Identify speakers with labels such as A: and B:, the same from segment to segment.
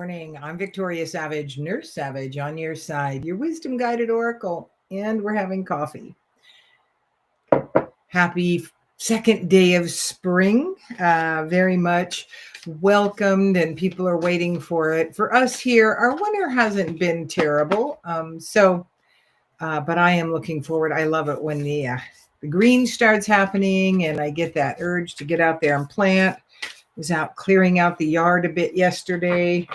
A: morning. I'm Victoria Savage, Nurse Savage, on your side, your wisdom guided oracle, and we're having coffee. Happy second day of spring. Very much welcomed, and people are waiting for it. For us here, our winter hasn't been terrible. But I am looking forward. I love it when the green starts happening, and I get that urge to get out there and plant. Was out clearing out the yard a bit yesterday.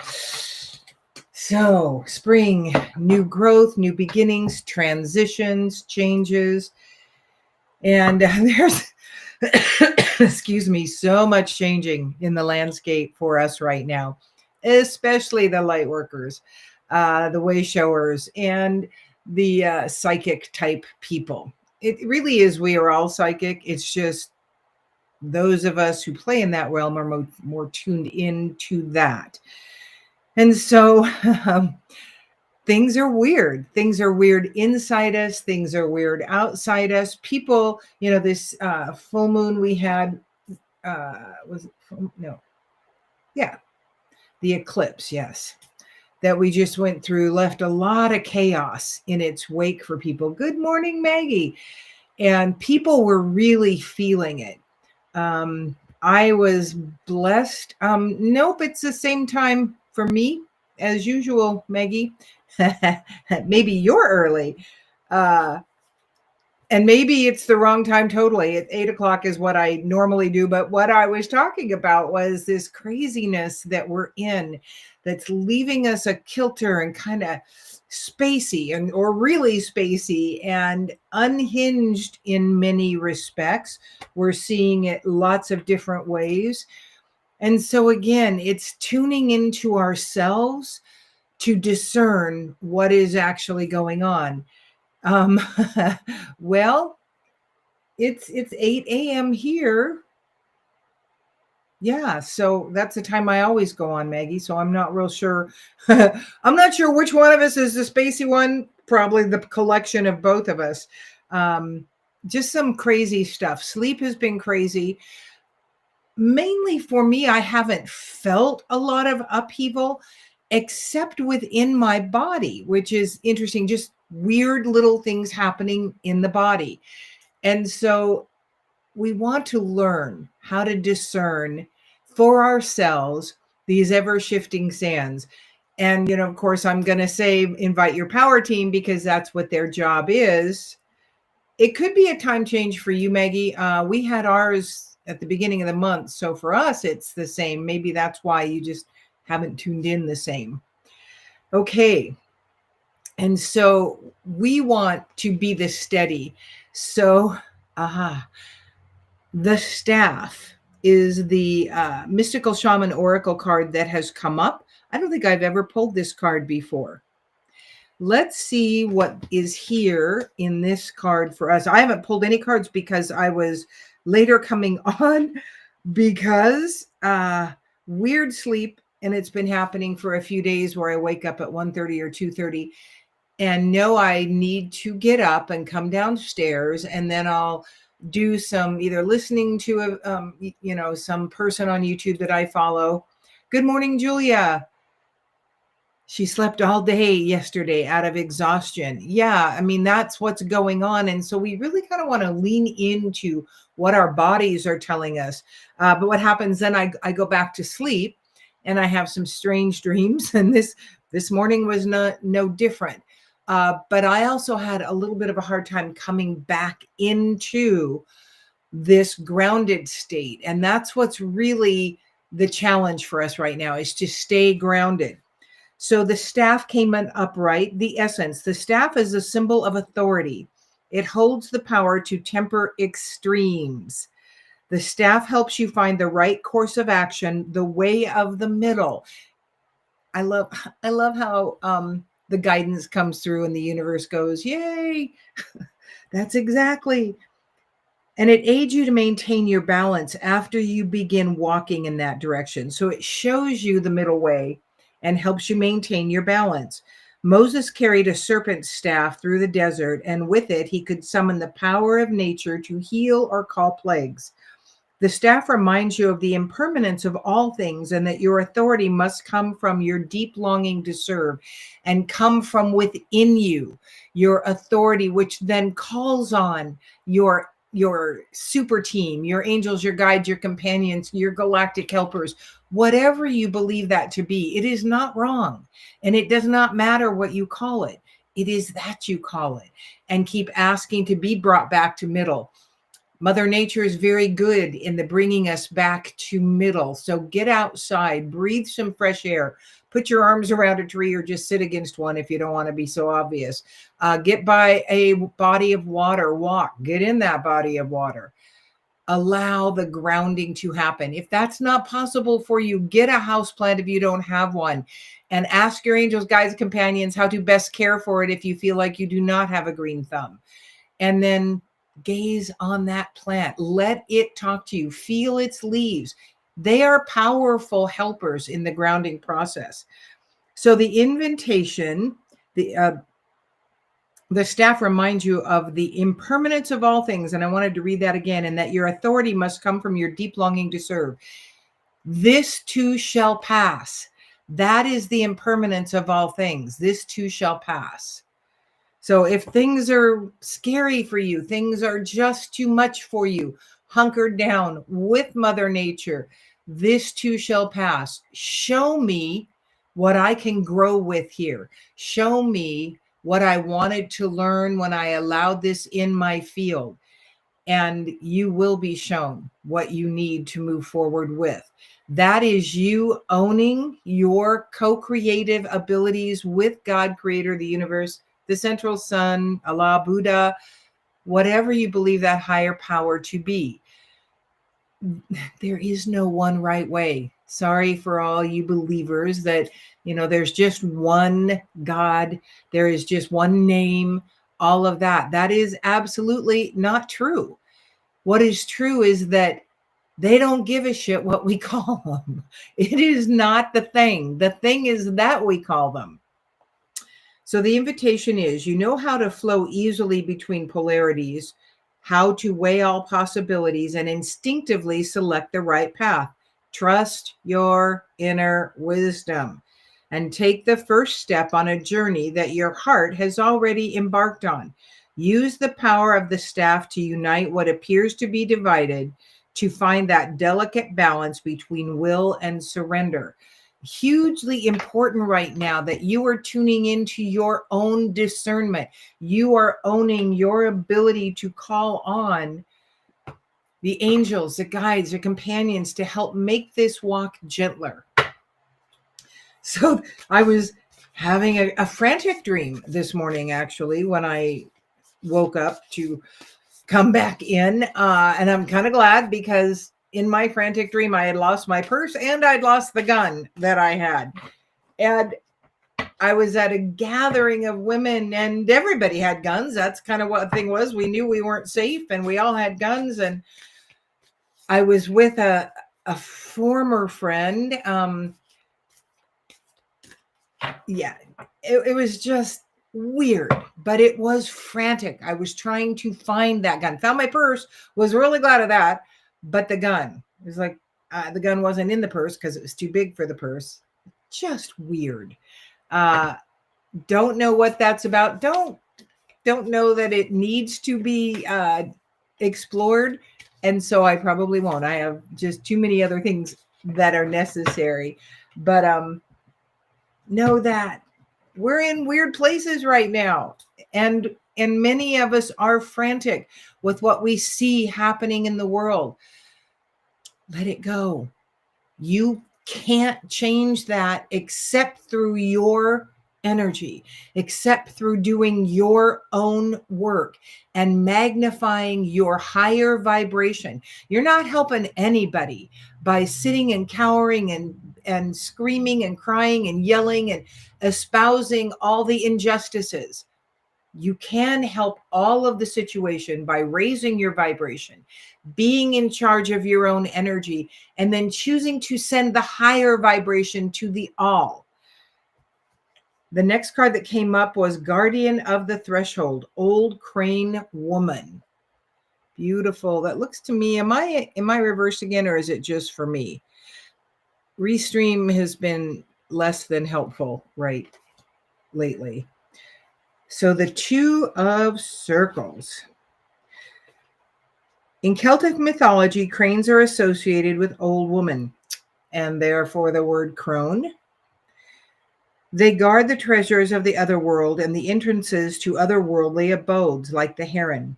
A: So spring, new growth, new beginnings, transitions, changes. And there's, excuse me, so much changing in the landscape for us right now, especially the light workers, the way showers, and the psychic type people. It really is, we are all psychic. It's just those of us who play in that realm are more tuned into that. And so things are weird. Things are weird inside us. Things are weird outside us. People, this full moon we had, the eclipse, yes, that we just went through left a lot of chaos in its wake for people. Good morning, Maggie. And people were really feeling it. I was blessed. Nope, it's the same time for me as usual, Maggie. Maybe you're early. And maybe it's the wrong time totally. At 8 o'clock is what I normally do. But what I was talking about was this craziness that we're in that's leaving us a kilter and kind of spacey or really spacey and unhinged in many respects. We're seeing it lots of different ways. And so again, it's tuning into ourselves to discern what is actually going on. Well, it's 8 a.m. here. Yeah, so that's the time I always go on, Maggie. So I'm not real sure. I'm not sure which one of us is the spacey one. Probably the collection of both of us. Just some crazy stuff. Sleep has been crazy. Mainly for me, I haven't felt a lot of upheaval except within my body, which is interesting. Just weird little things happening in the body. And so we want to learn how to discern for ourselves these ever-shifting sands. And, of course, I'm going to say invite your power team because that's what their job is. It could be a time change for you, Maggie. We had ours at the beginning of the month. So for us, it's the same. Maybe that's why you just haven't tuned in the same. Okay. And so we want to be the steady. So, the staff is the mystical shaman oracle card that has come up. I don't think I've ever pulled this card before. Let's see what is here in this card for us. I haven't pulled any cards because I was later coming on because weird sleep, and it's been happening for a few days where I wake up at 1:30 or 2:30 and know I need to get up and come downstairs, and then I'll do some either listening to some person on YouTube that I follow. Good morning, Julia. She slept all day yesterday out of exhaustion. Yeah, I mean, that's what's going on. And so we really kind of want to lean into what our bodies are telling us. But what happens then, I go back to sleep and I have some strange dreams. And this morning was no different. But I also had a little bit of a hard time coming back into this grounded state. And that's what's really the challenge for us right now, is to stay grounded. So the staff came in upright. The essence, the staff is a symbol of authority. It holds the power to temper extremes. The staff helps you find the right course of action, the way of the middle. I love how the guidance comes through and the universe goes, yay. That's exactly. And it aids you to maintain your balance after you begin walking in that direction. So it shows you the middle way and helps you maintain your balance. Moses carried a serpent staff through the desert, and with it, he could summon the power of nature to heal or call plagues. The staff reminds you of the impermanence of all things and that your authority must come from your deep longing to serve and come from within you, your authority, which then calls on your super team, your angels, your guides, your companions, your galactic helpers, whatever you believe that to be. It is not wrong. And it does not matter what you call it. It is that you call it, and keep asking to be brought back to middle. Mother Nature is very good in the bringing us back to middle. So get outside, breathe some fresh air, put your arms around a tree or just sit against one if you don't want to be so obvious. Get by a body of water, walk, get in that body of water. Allow the grounding to happen. If that's not possible for you, get a house plant if you don't have one, and ask your angels, guides, companions how to best care for it if you feel like you do not have a green thumb. And then gaze on that plant. Let it talk to you. Feel its leaves. They are powerful helpers in the grounding process. So the invitation, the staff reminds you of the impermanence of all things. And I wanted to read that again. And that your authority must come from your deep longing to serve. This too shall pass. That is the impermanence of all things. This too shall pass. So if things are scary for you, things are just too much for you, hunker down with Mother Nature. This too shall pass. Show me what I can grow with here. Show me what I wanted to learn when I allowed this in my field. And you will be shown what you need to move forward with. That is you owning your co-creative abilities with God, Creator, the universe, the central sun, Allah, Buddha, whatever you believe that higher power to be. There is no one right way. Sorry for all you believers that, there's just one God, there is just one name, all of that. That is absolutely not true. What is true is that they don't give a shit what we call them. It is not the thing. The thing is that we call them. So the invitation is, you know how to flow easily between polarities, how to weigh all possibilities and instinctively select the right path. Trust your inner wisdom and take the first step on a journey that your heart has already embarked on. Use the power of the staff to unite what appears to be divided, to find that delicate balance between will and surrender. Hugely important right now that you are tuning into your own discernment. You are owning your ability to call on the angels, the guides, the companions to help make this walk gentler. So I was having a frantic dream this morning, actually, when I woke up to come back in. And I'm kind of glad, because in my frantic dream, I had lost my purse and I'd lost the gun that I had. And I was at a gathering of women and everybody had guns. That's kind of what the thing was. We knew we weren't safe and we all had guns. And I was with a former friend. It was just weird, but it was frantic. I was trying to find that gun. Found my purse, was really glad of that, but the gun, it was like the gun wasn't in the purse because it was too big for the purse. Just weird. Don't know what that's about. Don't know that it needs to be explored, and so I probably won't. I have just too many other things that are necessary, but know that we're in weird places right now, and many of us are frantic with what we see happening in the world. Let it go. You can't change that except through your energy, except through doing your own work and magnifying your higher vibration. You're not helping anybody by sitting and cowering and screaming and crying and yelling and espousing all the injustices. You can help all of the situation by raising your vibration, being in charge of your own energy, and then choosing to send the higher vibration to the all. The next card that came up was Guardian of the Threshold, Old Crane Woman. Beautiful. That looks to me, am I reversed again, or is it just for me? Restream has been less than helpful lately. So the Two of Circles. In Celtic mythology, cranes are associated with old women, and therefore the word crone. They guard the treasures of the other world and the entrances to otherworldly abodes, like the heron.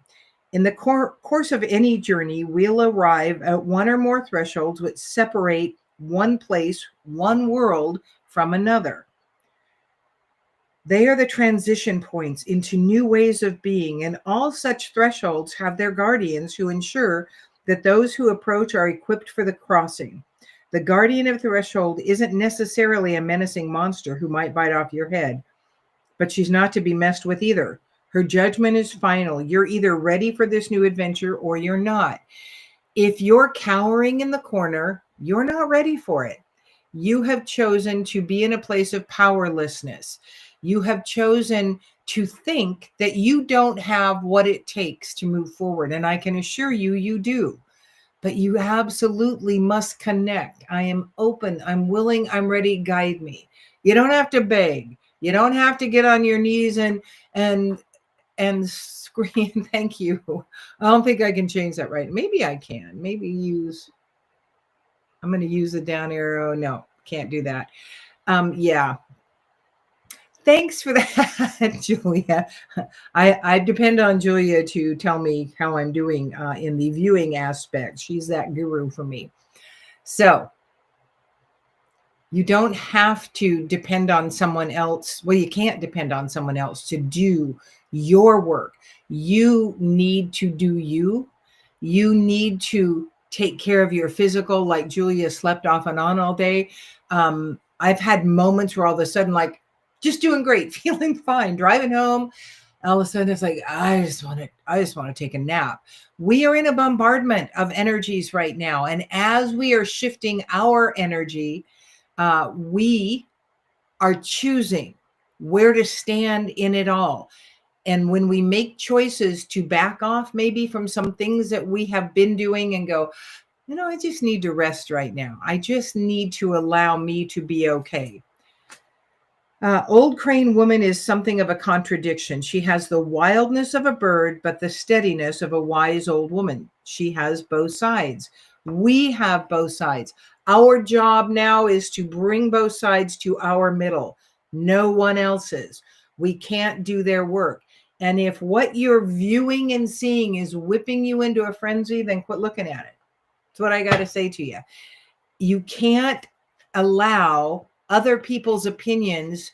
A: In the course of any journey, we'll arrive at one or more thresholds which separate one place, one world from another. They are the transition points into new ways of being, and all such thresholds have their guardians who ensure that those who approach are equipped for the crossing. The guardian of the threshold isn't necessarily a menacing monster who might bite off your head, but she's not to be messed with either. Her judgment is final. You're either ready for this new adventure or you're not. If you're cowering in the corner, you're not ready for it. You have chosen to be in a place of powerlessness. You have chosen to think that you don't have what it takes to move forward. And I can assure you, you do. But you absolutely must connect. I am open. I'm willing. I'm ready. Guide me. You don't have to beg. You don't have to get on your knees and scream, thank you. I don't think I can change that right. Maybe I can. Maybe I'm going to use the down arrow. No, can't do that. Yeah. Thanks for that, Julia. I depend on Julia to tell me how I'm doing in the viewing aspect. She's that guru for me. So you don't have to depend on someone else. Well, you can't depend on someone else to do your work. You need to do you. You need to take care of your physical, like Julia slept off and on all day. I've had moments where all of a sudden, like, just doing great, feeling fine, driving home. All of a sudden, it's like, I just want to take a nap. We are in a bombardment of energies right now. And as we are shifting our energy, we are choosing where to stand in it all. And when we make choices to back off maybe from some things that we have been doing and go, I just need to rest right now. I just need to allow me to be okay. Old crane woman is something of a contradiction. She has the wildness of a bird, but the steadiness of a wise old woman. She has both sides. We have both sides. Our job now is to bring both sides to our middle. No one else's. We can't do their work. And if what you're viewing and seeing is whipping you into a frenzy, then quit looking at it. That's what I got to say to you. You can't allow other people's opinions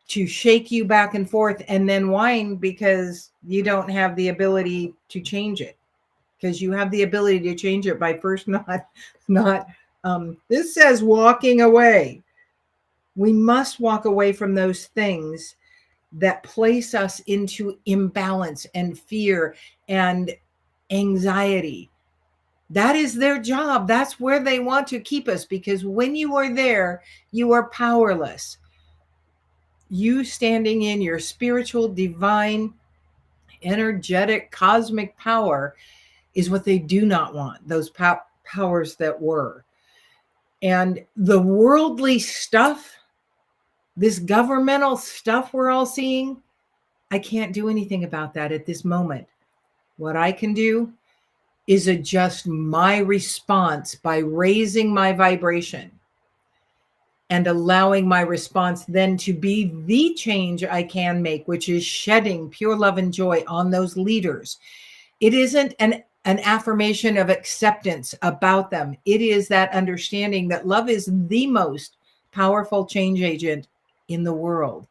A: to shake you back and forth and then whine because you don't have the ability to change it. Because you have the ability to change it by first this says walking away. We must walk away from those things that place us into imbalance and fear and anxiety. That is their job. That's where they want to keep us, because when you are there, you are powerless. You standing in your spiritual, divine, energetic, cosmic power is what they do not want, those powers that were. And the worldly stuff, this governmental stuff we're all seeing, I can't do anything about that at this moment. What I can do is adjust my response by raising my vibration and allowing my response then to be the change I can make, which is shedding pure love and joy on those leaders. It isn't an affirmation of acceptance about them. It is that understanding that love is the most powerful change agent in the world.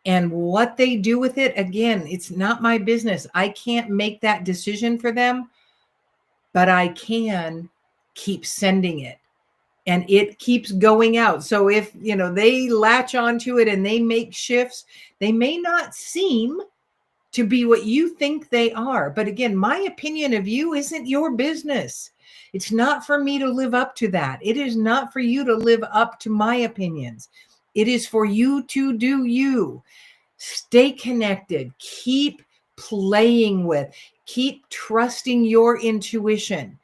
A: And what they do with it, again, it's not my business. I can't make that decision for them, but I can keep sending it. And it keeps going out. So if, they latch onto it and they make shifts, they may not seem to be what you think they are. But again, my opinion of you isn't your business. It's not for me to live up to that. It is not for you to live up to my opinions. It is for you to do you. Stay connected. Keep playing with. Keep trusting your intuition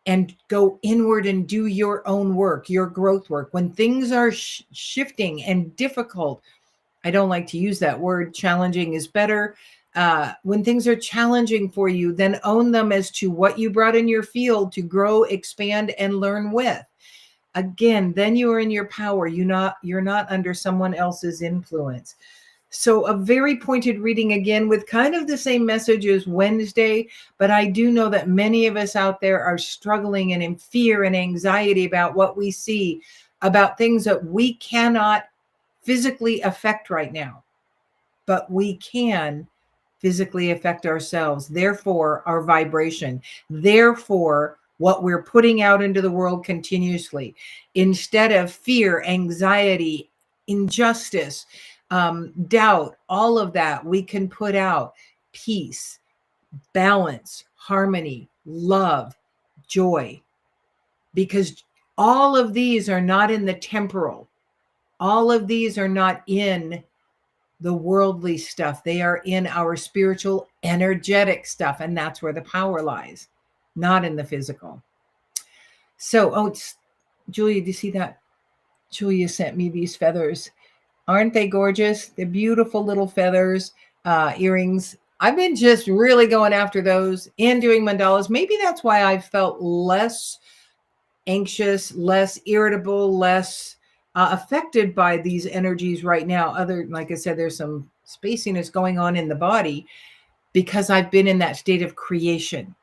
A: and go inward and do your own work, your growth work. When things are shifting and difficult, I don't like to use that word, challenging is better. When things are challenging for you, then own them as to what you brought in your field to grow, expand, and learn with. Again, then you are in your power. You're not under someone else's influence. So a very pointed reading again with kind of the same message as Wednesday, but I do know that many of us out there are struggling and in fear and anxiety about what we see, about things that we cannot physically affect right now, but we can physically affect ourselves. Therefore, our vibration, therefore, what we're putting out into the world continuously, instead of fear, anxiety, injustice, doubt, all of that, we can put out peace, balance, harmony, love, joy, because all of these are not in the temporal. All of these are not in the worldly stuff. They are in our spiritual, energetic stuff. And that's where the power lies, not in the physical. So, Julia, do you see that? Julia sent me these feathers. Aren't they gorgeous? They're beautiful little feathers, earrings. I've been just really going after those and doing mandalas. Maybe that's why I felt less anxious, less irritable, less affected by these energies right now. Like I said, there's some spaciness going on in the body because I've been in that state of creation.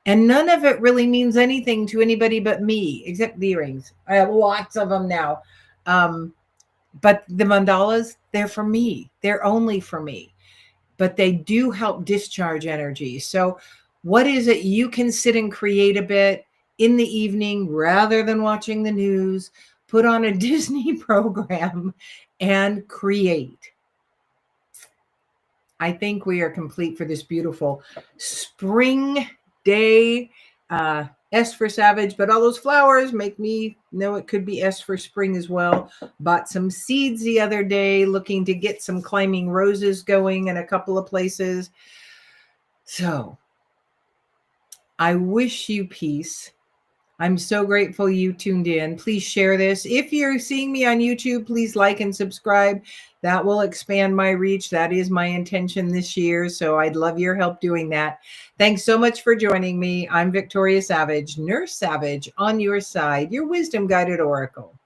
A: And none of it really means anything to anybody but me, except the earrings. I have lots of them now. But the mandalas, they're for me. They're only for me. But they do help discharge energy. So what is it you can sit and create a bit in the evening rather than watching the news? Put on a Disney program and create. I think we are complete for this beautiful spring day. S for savage, but all those flowers make me know it could be S for spring as well. Bought some seeds the other day, looking to get some climbing roses going in a couple of places. So I wish you peace. I'm so grateful you tuned in. Please share this. If you're seeing me on YouTube, please like and subscribe. That will expand my reach. That is my intention this year. So I'd love your help doing that. Thanks so much for joining me. I'm Victoria Savage, Nurse Savage, on your side, your wisdom guided oracle.